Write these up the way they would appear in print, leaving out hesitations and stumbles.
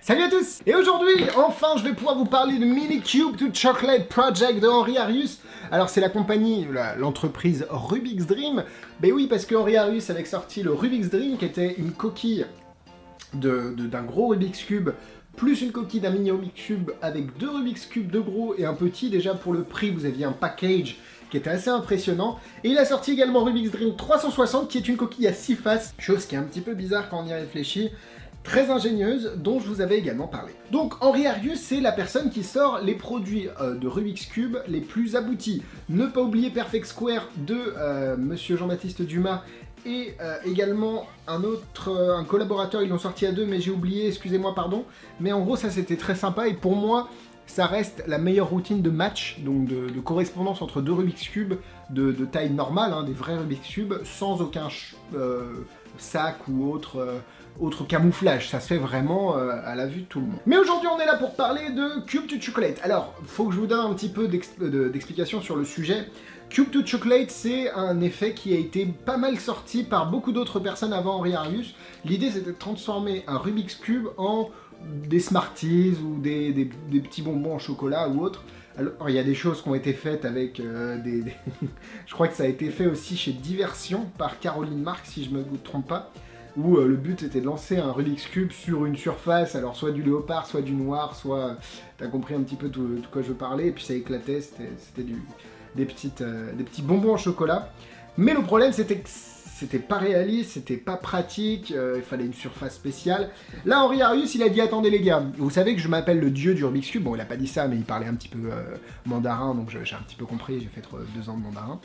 Salut à tous! Et aujourd'hui, enfin, je vais pouvoir vous parler de Minikube to Chocolate Project de Henri Arius. Alors, c'est la compagnie, l'entreprise Rubik's Dream. Ben oui, parce que Henri Arius avait sorti le Rubik's Dream, qui était une coquille d'un gros Rubik's Cube, plus une coquille d'un mini Rubik's Cube, avec deux Rubik's Cube de gros et un petit. Déjà, pour le prix, vous aviez un package qui était assez impressionnant. Et il a sorti également Rubik's Dream 360, qui est une coquille à 6 faces, chose qui est un petit peu bizarre quand on y réfléchit. Très ingénieuse, dont je vous avais également parlé. Donc Henri Arius, c'est la personne qui sort les produits de Rubik's Cube les plus aboutis. Ne pas oublier Perfect Square de Monsieur Jean-Baptiste Dumas et également un collaborateur, ils l'ont sorti à deux, mais j'ai oublié, excusez-moi, pardon. Mais en gros, ça c'était très sympa, et pour moi, ça reste la meilleure routine de match, donc de correspondance entre deux Rubik's Cube de taille normale, hein, des vrais Rubik's Cube, sans aucun sac ou autre camouflage. Ça se fait vraiment à la vue de tout le monde. Mais aujourd'hui, on est là pour parler de Cube to Chocolate. Alors, faut que je vous donne un petit peu d'explication sur le sujet. Cube to Chocolate, c'est un effet qui a été pas mal sorti par beaucoup d'autres personnes avant Henri Arius. L'idée, c'était de transformer un Rubik's Cube en des Smarties ou des petits bonbons en chocolat ou autre. Alors, il y a des choses qui ont été faites avec je crois que ça a été fait aussi chez Diversion par Caroline Marc, si je me trompe pas, où le but était de lancer un Rubik's Cube sur une surface, alors soit du léopard, soit du noir, soit... T'as compris un petit peu de quoi je veux parler, et puis ça éclatait, c'était des petits bonbons en chocolat. Mais le problème, c'était que c'était pas réaliste, c'était pas pratique, il fallait une surface spéciale. Là, Henri Arius, il a dit, attendez les gars, vous savez que je m'appelle le dieu du Rubik's Cube. Bon, il a pas dit ça, mais il parlait un petit peu mandarin, donc j'ai un petit peu compris, j'ai fait 2 ans de mandarin.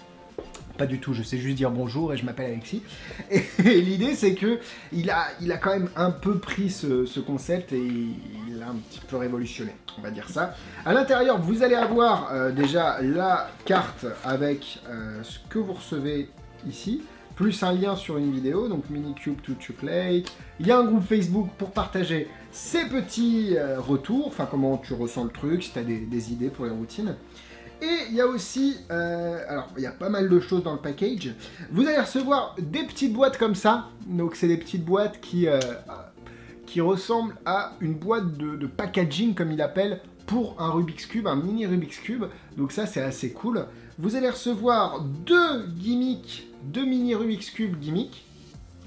Pas du tout, je sais juste dire bonjour et je m'appelle Alexis. Et l'idée, c'est que il a quand même un peu pris ce concept et il l'a un petit peu révolutionné, on va dire ça. À l'intérieur, vous allez avoir déjà la carte avec ce que vous recevez ici, plus un lien sur une vidéo, donc Minikube to Chocolate. Il y a un groupe Facebook pour partager ces petits retours, enfin comment tu ressens le truc, si tu as des idées pour les routines. Et il y a aussi, alors il y a pas mal de choses dans le package. Vous allez recevoir des petites boîtes comme ça. Donc c'est des petites boîtes qui ressemblent à une boîte de packaging, comme il appelle, pour un Rubik's Cube, un mini Rubik's Cube. Donc ça c'est assez cool. Vous allez recevoir deux mini Rubik's Cube gimmicks.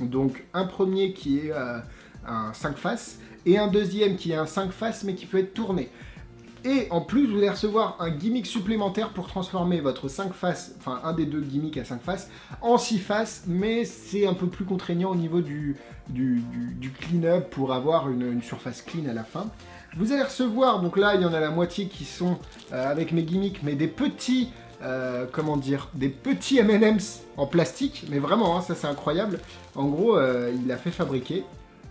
Donc un premier qui est un 5 faces et un deuxième qui est un 5 faces mais qui peut être tourné. Et en plus, vous allez recevoir un gimmick supplémentaire pour transformer votre 5 faces, enfin un des deux gimmicks à 5 faces, en 6 faces, mais c'est un peu plus contraignant au niveau du clean-up pour avoir une surface clean à la fin. Vous allez recevoir, donc là il y en a la moitié qui sont avec mes gimmicks, mais des petits, des petits M&M's en plastique, mais vraiment, hein, ça c'est incroyable. En gros, il l'a fait fabriquer.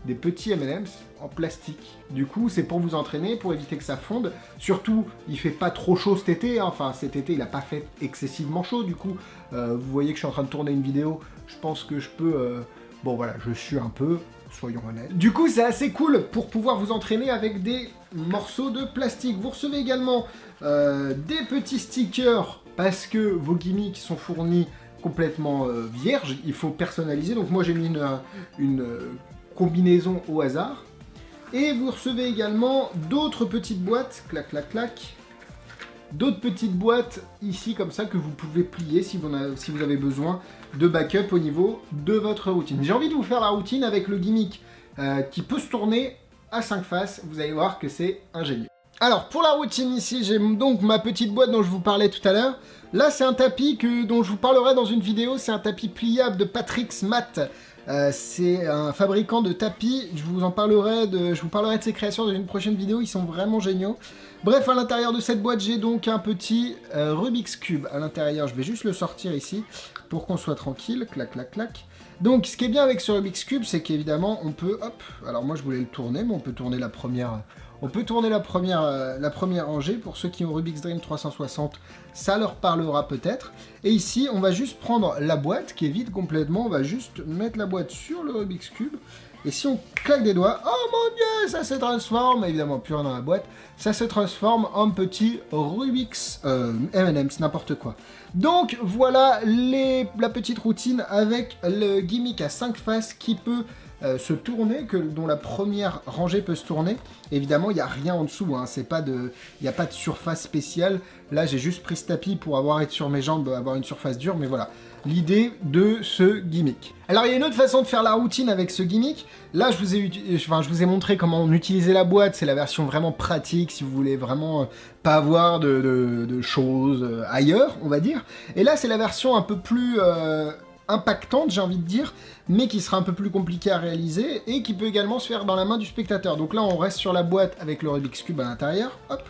Des petits M&M's en plastique. Du coup, c'est pour vous entraîner, pour éviter que ça fonde. Surtout, il fait pas trop chaud cet été, hein. Enfin, cet été, il a pas fait excessivement chaud. Du coup, vous voyez que je suis en train de tourner une vidéo. Je pense que je peux... Bon, voilà, je suis un peu, soyons honnêtes. Du coup, c'est assez cool pour pouvoir vous entraîner avec des morceaux de plastique. Vous recevez également des petits stickers parce que vos gimmicks sont fournis complètement vierges. Il faut personnaliser. Donc moi, j'ai mis une combinaison au hasard. Et vous recevez également d'autres petites boîtes, clac clac clac, d'autres petites boîtes ici comme ça que vous pouvez plier si vous avez besoin de backup au niveau de votre routine. J'ai envie de vous faire la routine avec le gimmick qui peut se tourner à 5 faces, vous allez voir que c'est ingénieux. Alors pour la routine ici, j'ai donc ma petite boîte dont je vous parlais tout à l'heure. Là c'est un tapis dont je vous parlerai dans une vidéo, c'est un tapis pliable de Patrick's Mat. C'est un fabricant de tapis, je vous parlerai de ses créations dans une prochaine vidéo, ils sont vraiment géniaux. Bref, à l'intérieur de cette boîte, j'ai donc un petit Rubik's Cube. À l'intérieur, je vais juste le sortir ici, pour qu'on soit tranquille, clac, clac, clac. Donc, ce qui est bien avec ce Rubik's Cube, c'est qu'évidemment, on peut, hop, alors moi je voulais le tourner, mais on peut tourner la première... On peut tourner la première rangée. Pour ceux qui ont Rubik's Dream 360, ça leur parlera peut-être. Et ici, on va juste prendre la boîte qui est vide complètement. On va juste mettre la boîte sur le Rubik's Cube. Et si on claque des doigts, oh mon dieu, ça se transforme, évidemment plus rien dans la boîte, ça se transforme en petit Rubik's M&M's, n'importe quoi. Donc voilà la petite routine avec le gimmick à 5 faces qui peut se tourner, dont la première rangée peut se tourner. Évidemment, il n'y a rien en dessous, hein, il n'y a pas de surface spéciale. Là, j'ai juste pris ce tapis pour être sur mes jambes, avoir une surface dure, mais voilà. L'idée de ce gimmick. Alors, il y a une autre façon de faire la routine avec ce gimmick. Là, je vous ai montré comment on utilisait la boîte. C'est la version vraiment pratique, si vous voulez vraiment pas avoir de choses ailleurs, on va dire. Et là, c'est la version un peu plus impactante, j'ai envie de dire, mais qui sera un peu plus compliquée à réaliser et qui peut également se faire dans la main du spectateur. Donc là, on reste sur la boîte avec le Rubik's Cube à l'intérieur. Hop,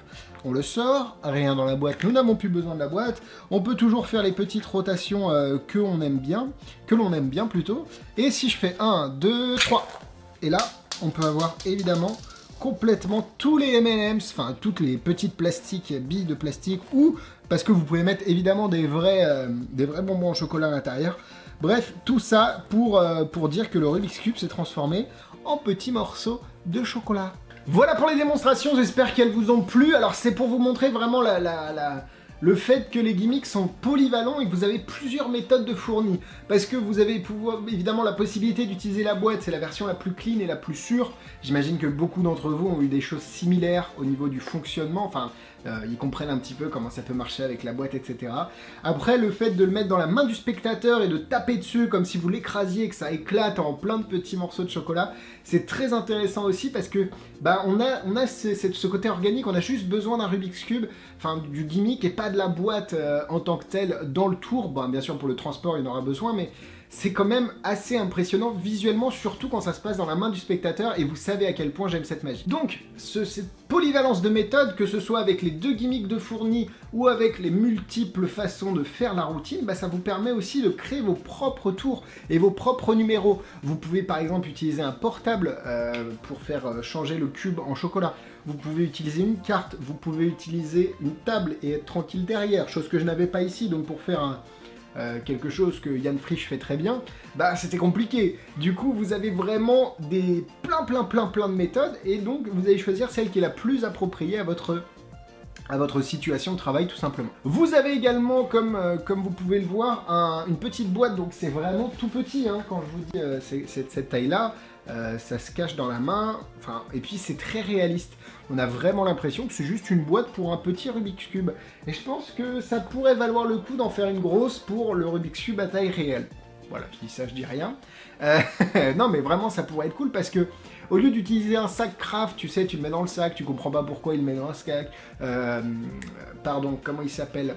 on le sort, rien dans la boîte, nous n'avons plus besoin de la boîte. On peut toujours faire les petites rotations que l'on aime bien plutôt. Et si je fais 1, 2, 3, et là, on peut avoir évidemment complètement tous les M&M's, enfin toutes les petites billes de plastique, ou parce que vous pouvez mettre évidemment des vrais bonbons au chocolat à l'intérieur. Bref, tout ça pour dire que le Rubik's Cube s'est transformé en petits morceaux de chocolat. Voilà pour les démonstrations, j'espère qu'elles vous ont plu. Alors c'est pour vous montrer vraiment le fait que les gimmicks sont polyvalents et que vous avez plusieurs méthodes de fourni. Parce que vous avez évidemment la possibilité d'utiliser la boîte, c'est la version la plus clean et la plus sûre. J'imagine que beaucoup d'entre vous ont eu des choses similaires au niveau du fonctionnement, enfin, ils comprennent un petit peu comment ça peut marcher avec la boîte, etc. Après, le fait de le mettre dans la main du spectateur et de taper dessus comme si vous l'écrasiez et que ça éclate en plein de petits morceaux de chocolat, c'est très intéressant aussi parce que on a ce côté organique, on a juste besoin d'un Rubik's Cube, enfin du gimmick et pas de la boîte en tant que telle dans le tour. Bon, bien sûr pour le transport il en aura besoin, mais c'est quand même assez impressionnant visuellement, surtout quand ça se passe dans la main du spectateur, et vous savez à quel point j'aime cette magie. Donc, cette polyvalence de méthode, que ce soit avec les deux gimmicks de fourni ou avec les multiples façons de faire la routine, ça vous permet aussi de créer vos propres tours et vos propres numéros. Vous pouvez par exemple utiliser un portable pour faire changer le cube en chocolat. Vous pouvez utiliser une carte, vous pouvez utiliser une table et être tranquille derrière, chose que je n'avais pas ici, donc pour faire quelque chose que Yann Frisch fait très bien, c'était compliqué. Du coup, vous avez vraiment plein de méthodes, et donc vous allez choisir celle qui est la plus appropriée à votre situation de travail, tout simplement. Vous avez également, comme vous pouvez le voir, une petite boîte, donc c'est vraiment tout petit, hein, quand je vous dis c'est cette taille-là. Ça se cache dans la main, et puis c'est très réaliste. On a vraiment l'impression que c'est juste une boîte pour un petit Rubik's Cube. Et je pense que ça pourrait valoir le coup d'en faire une grosse pour le Rubik's Cube à taille réelle. Voilà, je dis ça, je dis rien. Non, mais vraiment, ça pourrait être cool parce que au lieu d'utiliser un sac craft, tu sais, tu le mets dans le sac, tu comprends pas pourquoi il le met dans un sac. Pardon, comment il s'appelle ?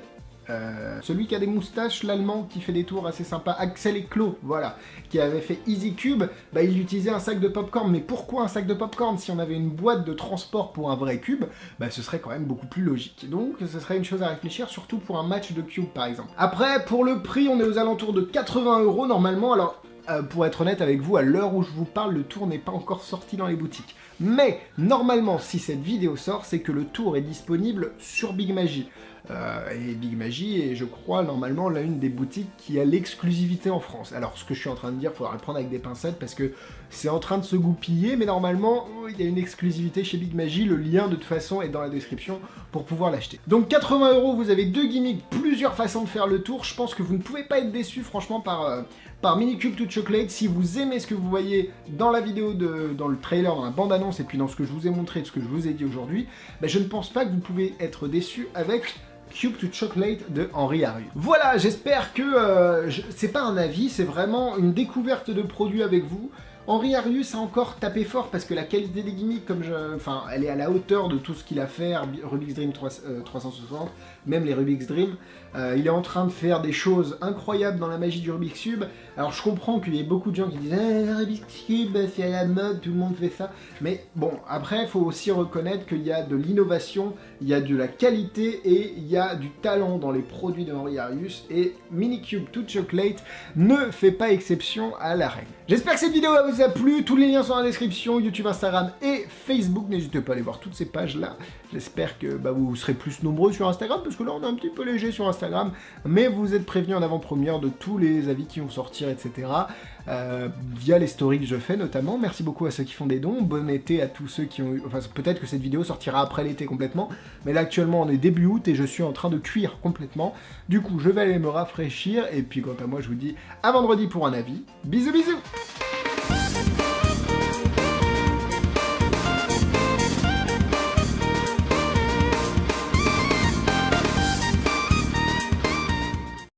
Celui qui a des moustaches, l'allemand, qui fait des tours assez sympas, Axel Eclos, voilà, qui avait fait Easy Cube, il utilisait un sac de popcorn. Mais pourquoi un sac de popcorn? Si on avait une boîte de transport pour un vrai cube, ce serait quand même beaucoup plus logique. Donc ce serait une chose à réfléchir, surtout pour un match de cube par exemple. Après, pour le prix, on est aux alentours de 80 € normalement. Alors, pour être honnête avec vous, à l'heure où je vous parle, le tour n'est pas encore sorti dans les boutiques. Mais, normalement, si cette vidéo sort, c'est que le tour est disponible sur Big Magie. Et Big Magie est, je crois, normalement, l'une des boutiques qui a l'exclusivité en France. Alors, ce que je suis en train de dire, il faudra le prendre avec des pincettes, parce que c'est en train de se goupiller, mais normalement, il y a une exclusivité chez Big Magie. Le lien, de toute façon, est dans la description pour pouvoir l'acheter. Donc, 80 €, vous avez deux gimmicks, plusieurs façons de faire le tour. Je pense que vous ne pouvez pas être déçus, franchement, par Minicube to Chocolate. Si vous aimez ce que vous voyez dans la vidéo, dans le trailer, dans la bande-annonce, et puis dans ce que je vous ai montré, de ce que je vous ai dit aujourd'hui, je ne pense pas que vous pouvez être déçus avec Cube to Chocolate de Henri Arius. Voilà, j'espère que c'est pas un avis, c'est vraiment une découverte de produit avec vous. Henri Arius a encore tapé fort parce que la qualité des gimmicks, elle est à la hauteur de tout ce qu'il a fait, Rubik's Dream 360, même les Rubik's Dream. Il est en train de faire des choses incroyables dans la magie du Rubik's Cube. Alors je comprends qu'il y ait beaucoup de gens qui disent Rubik's Cube, c'est à la mode, tout le monde fait ça. Mais bon, après, il faut aussi reconnaître qu'il y a de l'innovation, il y a de la qualité et il y a du talent dans les produits de Henri Arius. Et Minicube to Chocolate ne fait pas exception à la règle. J'espère que cette vidéo vous a plu. Tous les liens sont dans la description, YouTube, Instagram et Facebook. N'hésitez pas à aller voir toutes ces pages-là. J'espère que vous serez plus nombreux sur Instagram, parce que là on est un petit peu léger sur Instagram, mais vous êtes prévenus en avant-première de tous les avis qui vont sortir, etc. Via les stories que je fais notamment. Merci beaucoup à ceux qui font des dons. Bon été à tous ceux qui ont eu... Enfin, peut-être que cette vidéo sortira après l'été complètement, mais là actuellement on est début août et je suis en train de cuire complètement. Du coup, je vais aller me rafraîchir, et puis quant à moi, je vous dis à vendredi pour un avis. Bisous bisous.